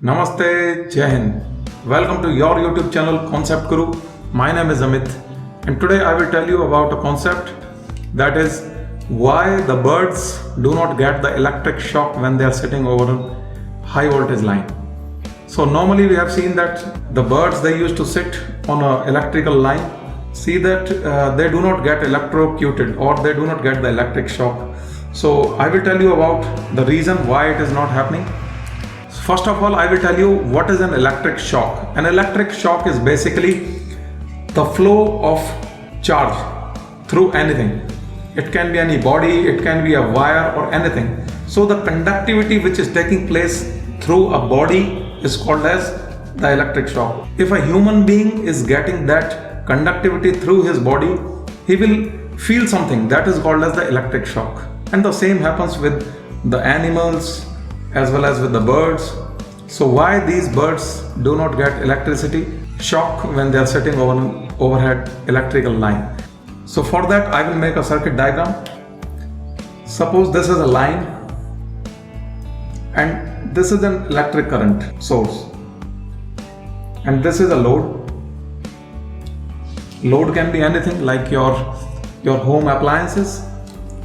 Namaste, Jai Hind. Welcome to your YouTube channel Concept Guru. My name is Amit, and today I will tell you about a concept, that is why the birds do not get the electric shock when they are sitting over a high voltage line. So normally we have seen that the birds, they used to sit on an electrical line, see that they do not get electrocuted or they do not get the electric shock. So I will tell you about the reason why it is not happening. First of all, I will tell you what is an electric shock. An electric shock is basically the flow of charge through anything. It can be any body, it can be a wire or anything. So the conductivity which is taking place through a body is called as the electric shock. If a human being is getting that conductivity through his body, he will feel something that is called as the electric shock. And the same happens with the animals as well as with the birds. So why these birds do not get electricity shock when they are sitting over an overhead electrical line? So for that I will make a circuit diagram. Suppose this is a line and this is an electric current source and this is a load. Load can be anything like your home appliances,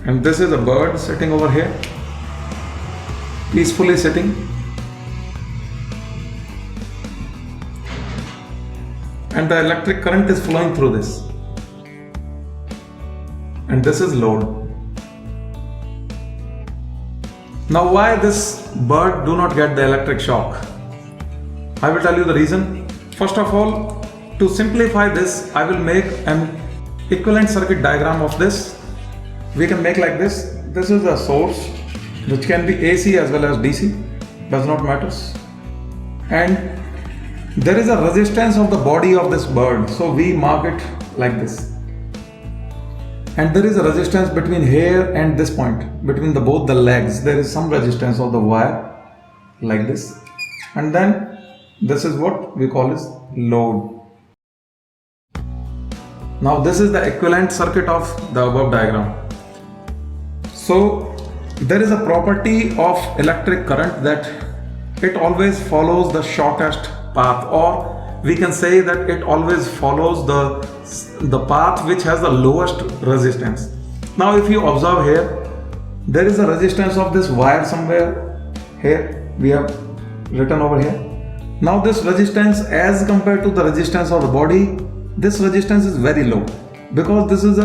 and this is a bird sitting over here, peacefully sitting, and the electric current is flowing through this, and this is load. Now why this bird do not get the electric shock? I will tell you the reason. First of all, to simplify this, I will make an equivalent circuit diagram of this. We can make like this. This is a source which can be AC as well as DC, does not matter. And there is a resistance of the body of this bird, so we mark it like this. And there is a resistance between here and this point, between both the legs. There is some resistance of the wire like this. And then this is what we call as load. Now this is the equivalent circuit of the above diagram. So there is a property of electric current that it always follows the shortest path, or we can say that it always follows the path which has the lowest resistance. Now if you observe here, there is a resistance of this wire somewhere here, we have written over here. Now this resistance as compared to the resistance of the body, this resistance is very low because this is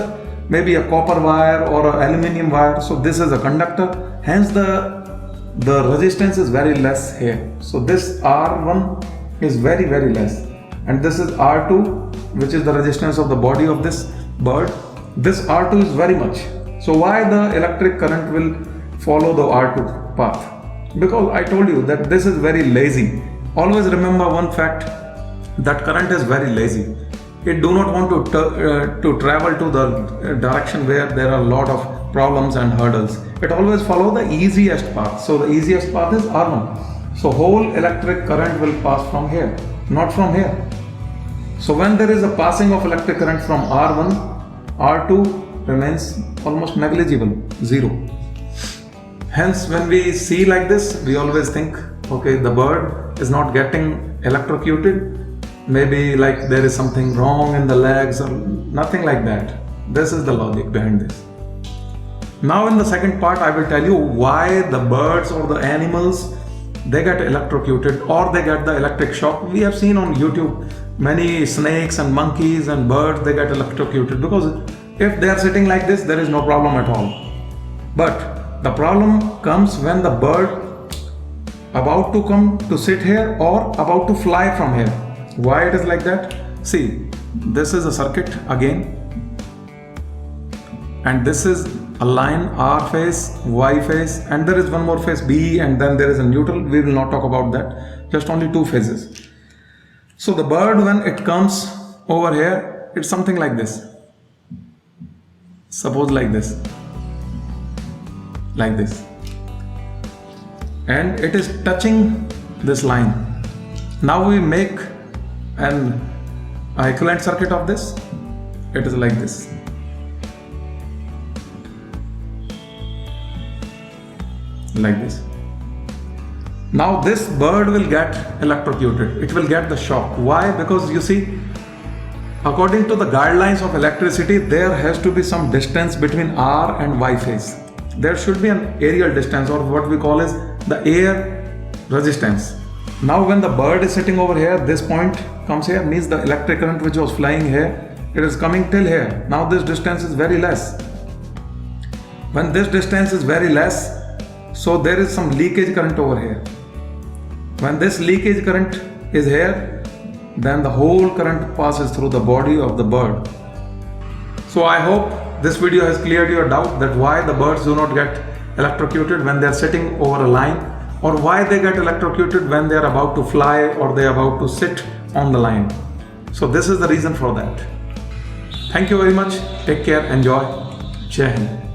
maybe a copper wire or an aluminium wire, so this is a conductor, hence the resistance is very less here. So this R1 is very less, and this is R2, which is the resistance of the body of this bird. This R2 is very much. So why the electric current will follow the R2 path? Because I told you that this is very lazy. Always remember one fact, that current is very lazy. It do not want to travel to the direction where there are a lot of problems and hurdles. It always follow the easiest path. So the easiest path is R1. So whole electric current will pass from here, not from here. So when there is a passing of electric current from R1, R2 remains almost negligible, zero. Hence when we see like this, we always think, okay, the bird is not getting electrocuted. Maybe like there is something wrong in the legs or nothing like that. This is the logic behind this. Now in the second part, I will tell you why the birds or the animals, they get electrocuted or they get the electric shock. We have seen on YouTube many snakes and monkeys and birds, they get electrocuted because if they are sitting like this, there is no problem at all. But the problem comes when the bird about to come to sit here or about to fly from here. Why it is like that? See, this is a circuit again, and this is a line R phase, Y phase, and there is one more phase B, and then there is a neutral. We will not talk about that, just only two phases. So the bird, when it comes over here, it's something like this. Suppose like this, and it is touching this line. Now we make an equivalent circuit of this. It is like this. Now this bird will get electrocuted. It will get the shock. Why? Because you see, according to the guidelines of electricity, there has to be some distance between R and Y phase. There should be an aerial distance, or what we call is the air resistance. Now when the bird is sitting over here, this point comes here, means the electric current which was flying here, it is coming till here. Now this distance is very less. When this distance is very less, so there is some leakage current over here. When this leakage current is here, then the whole current passes through the body of the bird. So I hope this video has cleared your doubt that why the birds do not get electrocuted when they are sitting over a line, or why they get electrocuted when they are about to fly or they are about to sit on the line. So this is the reason for that. Thank you very much. Take care. Enjoy. Jai Hind.